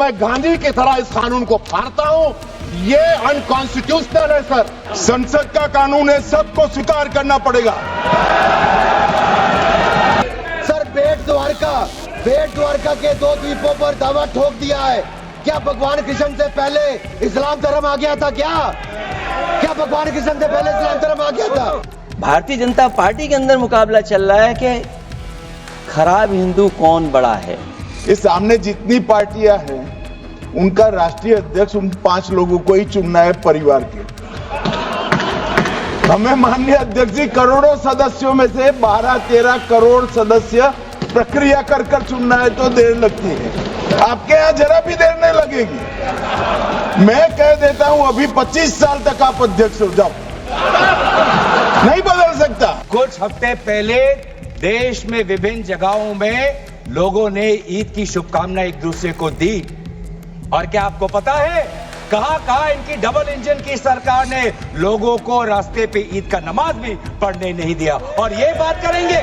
मैं गांधी की तरह इस कानून को फाड़ता हूं। ये अनकॉन्स्टिट्यूशनल है सर। संसद का कानून है, सबको स्वीकार करना पड़ेगा। सर बेट द्वारका के 2 द्वीपों पर दावा ठोक दिया है। क्या भगवान कृष्ण से पहले इस्लाम धर्म आ गया था? क्या भगवान कृष्ण से पहले इस्लाम धर्म आ गया था? भारतीय जनता पार्टी के अंदर मुकाबला चल रहा है कि खराब हिंदू कौन बड़ा है। इस सामने जितनी पार्टियां हैं उनका राष्ट्रीय अध्यक्ष उन 5 लोगों को ही चुनना है परिवार के। हमें माननीय अध्यक्ष जी करोड़ों सदस्यों में से 12-13 करोड़ सदस्य प्रक्रिया कर चुनना है तो देर लगती है। आपके यहाँ जरा भी देर नहीं लगेगी। मैं कह देता हूं अभी 25 साल तक आप अध्यक्ष हो जाओ, नहीं बदल सकता। कुछ हफ्ते पहले देश में विभिन्न जगहों में लोगों ने ईद की शुभकामनाएं एक दूसरे को दी। और क्या आपको पता है कहां इनकी डबल इंजन की सरकार ने लोगों को रास्ते पे ईद का नमाज भी पढ़ने नहीं दिया। और ये बात करेंगे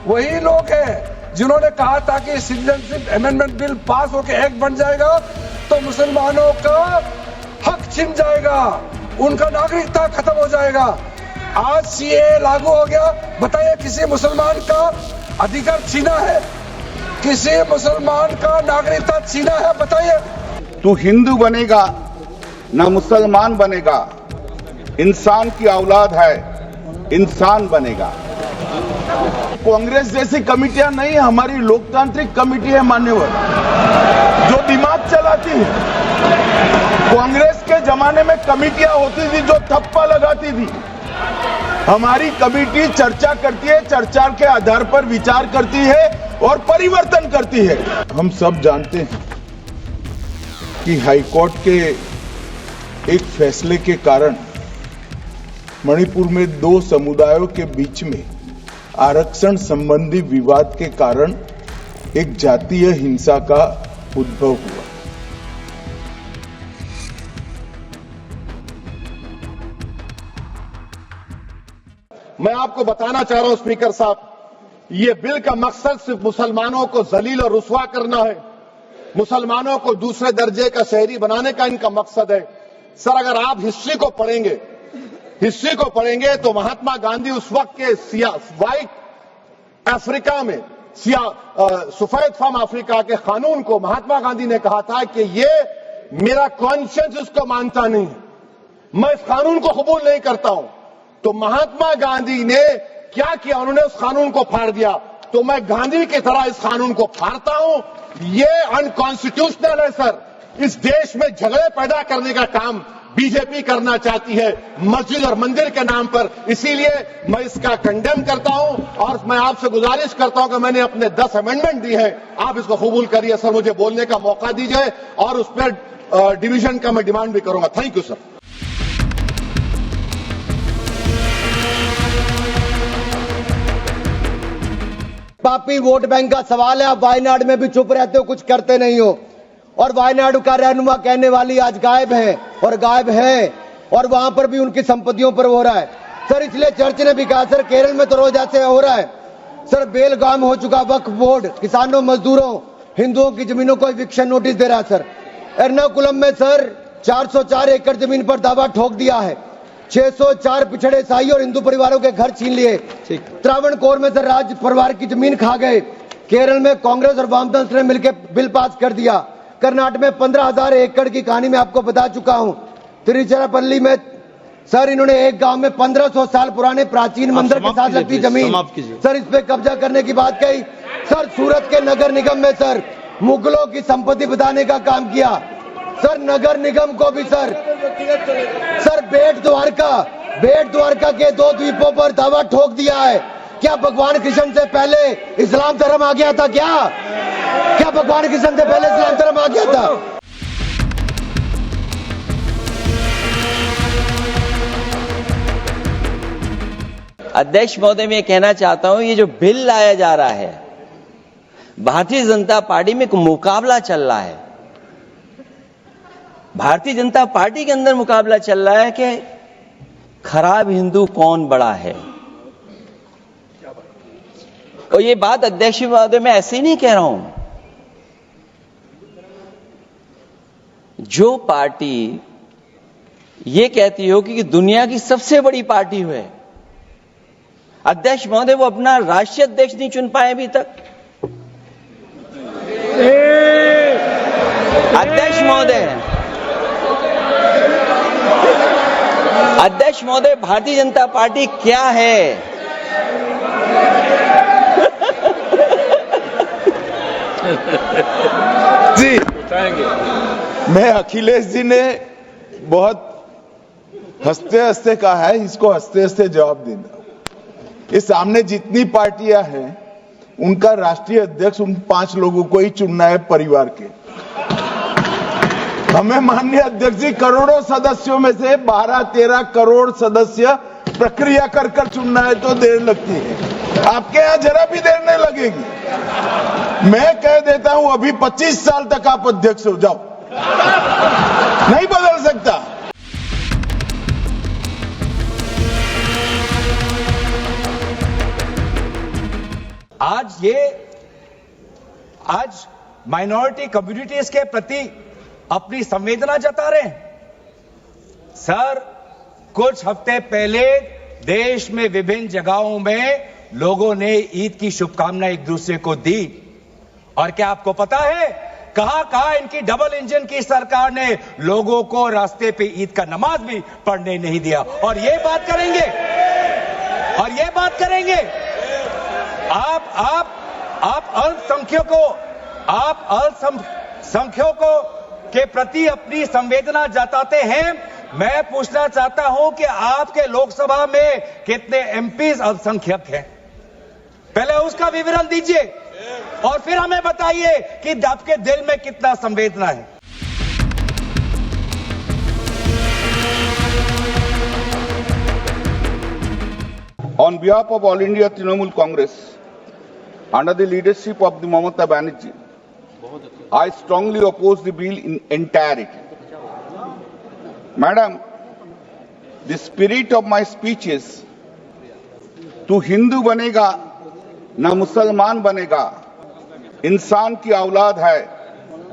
वही लोग हैं जिन्होंने कहा था कि सिटीजनशिप अमेंडमेंट बिल पास होकर एक्ट बन जाएगा तो मुसलमानों का हक छिन जाएगा, उनका नागरिकता खत्म हो जाएगा। आज सीए लागू हो गया। बताइए किसी मुसलमान का अधिकार छीना है? किसी मुसलमान का नागरिकता छीना है? बताइए। तू हिंदू बनेगा ना मुसलमान बनेगा, इंसान की औलाद है, इंसान बनेगा। कांग्रेस जैसी कमिटियां नहीं, हमारी लोकतांत्रिक कमिटी है मान्यवर, जो दिमाग चलाती है। कांग्रेस के जमाने में कमिटियां होती थी जो थप्पा लगाती थी। हमारी कमिटी चर्चा करती है, चर्चा के आधार पर विचार करती है और परिवर्तन करती है। हम सब जानते हैं कि हाईकोर्ट के एक फैसले के कारण मणिपुर में 2 समुदायों के बीच में आरक्षण संबंधी विवाद के कारण एक जातीय हिंसा का उद्भव हुआ। मैं आपको बताना चाह रहा हूं स्पीकर साहब, ये बिल का मकसद सिर्फ मुसलमानों को जलील और रुस्वा करना है, मुसलमानों को दूसरे दर्जे का शहरी बनाने का इनका मकसद है। सर अगर आप हिस्ट्री को पढ़ेंगे तो महात्मा गांधी उस वक्त के व्हाइट अफ्रीका में सफेद फॉर्म अफ्रीका के कानून को महात्मा गांधी ने कहा था कि ये मेरा कॉन्शियंस इसको मानता नहीं है, मैं इस कानून को कबूल नहीं करता हूं। तो महात्मा गांधी ने क्या किया, उन्होंने उस कानून को फाड़ दिया। तो मैं गांधी की तरह इस कानून को फाड़ता हूं। ये अनकॉन्स्टिट्यूशनल है सर। इस देश में झगड़े पैदा करने का काम बीजेपी करना चाहती है मस्जिद और मंदिर के नाम पर। इसीलिए मैं इसका कंडेम करता हूं और मैं आपसे गुजारिश करता हूं कि मैंने अपने 10 अमेंडमेंट दी हैं, आप इसको कबूल करिए सर, मुझे बोलने का मौका दीजिए और उस पर डिवीजन का मैं डिमांड भी करूंगा। Thank you sir. पापी वोट बैंक का सवाल है। आप वायनाड में भी चुप रहते हो, कुछ करते नहीं हो। और वायनाड का रहनुमा कहने वाली आज गायब है और वहां पर भी उनकी संपत्तियों पर हो रहा है सर। इसलिए चर्च ने भी कहा सर, केरल में तो रोज ऐसे हो रहा है सर। बेलगाम हो चुका वक्फ बोर्ड, किसानों, मजदूरों, हिंदुओं की जमीनों को इविक्शन नोटिस दे रहा है सर। एर्नाकुलम में सर 404 एकड़ जमीन पर दावा ठोक दिया है। 604 पिछड़े ईसाई और हिंदू परिवारों के घर छीन लिए। त्रावणकोर में सर राज परिवार की जमीन खा गए। केरल में कांग्रेस और वामदल ने मिलकर बिल पास कर दिया। कर्नाटक में 15,000 एकड़ की कहानी मैं आपको बता चुका हूं। तिरुचिरापल्ली में सर इन्होंने एक गांव में 1500 साल पुराने प्राचीन मंदिर के साथ लगती जमीन सर इस पे कब्जा करने की बात कही। सर सूरत के नगर निगम में सर मुगलों की संपत्ति बताने का काम किया सर। नगर निगम को भी सर बेट द्वारका के 2 द्वीपों पर दावा ठोक दिया है। क्या भगवान कृष्ण से पहले इस्लाम धर्म आ गया था? क्या भगवान कृष्ण से पहले इस्लाम धर्म आ गया था? अध्यक्ष महोदय, मैं कहना चाहता हूं, ये जो बिल लाया जा रहा है, भारतीय जनता पार्टी में एक मुकाबला चल रहा है। भारतीय जनता पार्टी के अंदर मुकाबला चल रहा है कि खराब हिंदू कौन बड़ा है। और ये बात अध्यक्ष महोदय मैं ऐसे ही नहीं कह रहा हूं, जो पार्टी ये कहती हो कि दुनिया की सबसे बड़ी पार्टी है, अध्यक्ष महोदय वो अपना राष्ट्रीय अध्यक्ष नहीं चुन पाए अभी तक। अध्यक्ष महोदय भारतीय जनता पार्टी क्या है? जी, मैं अखिलेश जी ने बहुत हंसते हंसते कहा है, इसको हंसते हंसते जवाब देना। इस सामने जितनी पार्टियां हैं उनका राष्ट्रीय अध्यक्ष उन 5 लोगों को ही चुनना है परिवार के। हमें माननीय अध्यक्ष जी करोड़ों सदस्यों में से 12-13 करोड़ सदस्य प्रक्रिया कर कर चुनना है तो देर लगती है। आपके यहां जरा भी देर नहीं लगेगी। मैं कह देता हूं अभी 25 साल तक आप अध्यक्ष हो जाओ, नहीं बदल सकता। आज माइनॉरिटी कम्युनिटीज के प्रति अपनी संवेदना जता रहे हैं। सर, कुछ हफ्ते पहले देश में विभिन्न जगहों में लोगों ने ईद की शुभकामनाएं एक दूसरे को दी। और क्या आपको पता है कहां इनकी डबल इंजन की सरकार ने लोगों को रास्ते पे ईद का नमाज भी पढ़ने नहीं दिया। और ये बात करेंगे आप अल्पसंख्यकों के प्रति अपनी संवेदना जताते हैं। मैं पूछना चाहता हूं कि आपके लोकसभा में कितने एमपीज अल्पसंख्यक हैं? पहले उसका विवरण दीजिए और फिर हमें बताइए कि आपके दिल में कितना संवेदना है। On behalf of All India Trinamool Congress, under the leadership of the Mamata Banerjee, I strongly oppose the bill in entirety. Madam, the spirit of my speech is, तू हिंदू बनेगा ना मुसलमान बनेगा, इंसान की औलाद है,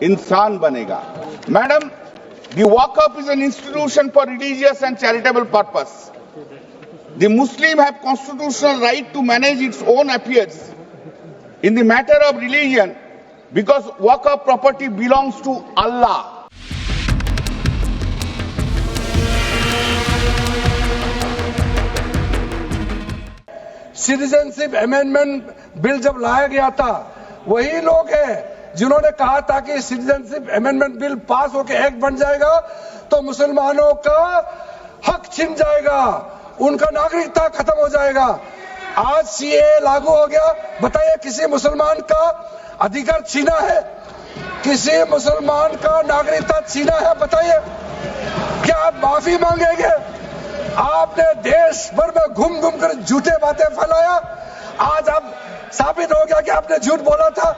इंसान बनेगा. Madam, the Waqf is an institution for religious and charitable purpose. The Muslim have constitutional right to manage its own affairs in the matter of religion because Waqf property belongs to Allah. Citizenship amendment bill जब लाया गया था, वही लोग हैं जिन्होंने कहा था कि सिटीजनशिप अमेंडमेंट बिल पास होकर एक्ट बन जाएगा तो मुसलमानों का हक छिन जाएगा, उनका नागरिकता खत्म हो जाएगा। आज सीए लागू हो गया, बताइए किसी मुसलमान का अधिकार छीना है? किसी मुसलमान का नागरिकता छीना है? बताइए, क्या आप माफी मांगेंगे? आपने देश भर में घूम घूम कर झूठे बातें फैलाया, आज अब साबित हो गया कि आपने झूठ बोला था,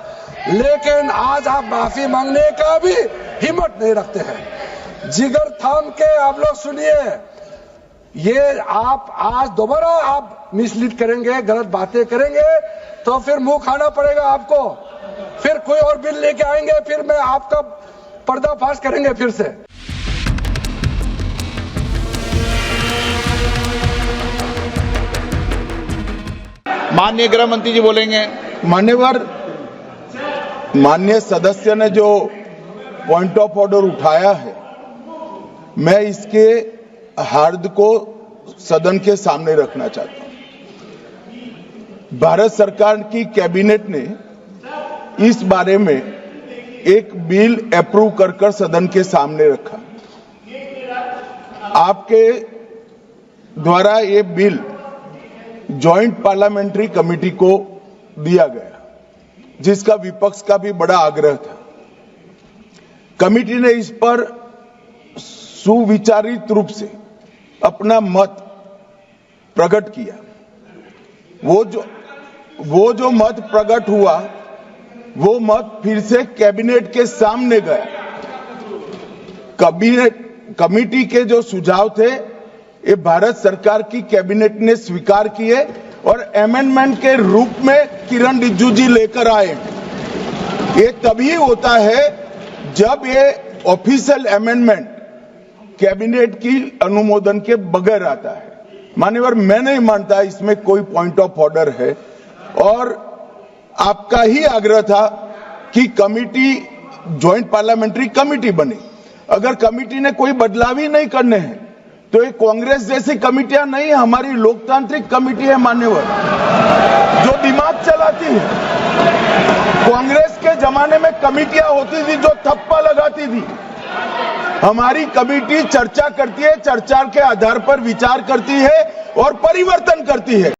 लेकिन आज आप माफी मांगने का भी हिम्मत नहीं रखते हैं। जिगर थाम के आप लोग सुनिए, ये आप आज दोबारा आप मिसलीड करेंगे, गलत बातें करेंगे तो फिर मुंह खाना पड़ेगा आपको। फिर कोई और बिल लेके आएंगे, फिर मैं आपका पर्दाफाश करेंगे फिर से। माननीय गृह मंत्री जी बोलेंगे। माननीय सदस्य ने जो पॉइंट ऑफ ऑर्डर उठाया है, मैं इसके हार्द को सदन के सामने रखना चाहता हूं। भारत सरकार की कैबिनेट ने इस बारे में एक बिल अप्रूव कर सदन के सामने रखा। आपके द्वारा ये बिल जॉइंट पार्लियामेंट्री कमेटी को दिया गया, जिसका विपक्ष का भी बड़ा आग्रह था। कमेटी ने इस पर सुविचारित रूप से अपना मत प्रकट किया। वो जो मत प्रकट हुआ, वो मत फिर से कैबिनेट के सामने गया। कमेटी के जो सुझाव थे, ये भारत सरकार की कैबिनेट ने स्वीकार किए और अमेंडमेंट के रूप में किरण रिजिजू जी लेकर आए। ये तभी होता है जब ये ऑफिशियल अमेंडमेंट कैबिनेट की अनुमोदन के बगैर आता है। मान्यवर, मैं नहीं मानता इसमें कोई पॉइंट ऑफ ऑर्डर है और आपका ही आग्रह था कि कमिटी ज्वाइंट पार्लियामेंट्री कमिटी बने। अगर कमिटी ने कोई बदलाव ही नहीं करने हैं तो ये कांग्रेस जैसी कमिटियां नहीं, हमारी लोकतांत्रिक कमिटी है मान्यवर, जो दिमाग चलाती है। कांग्रेस के जमाने में कमिटियां होती थी जो थप्पा लगाती थी। हमारी कमिटी चर्चा करती है, चर्चा के आधार पर विचार करती है और परिवर्तन करती है।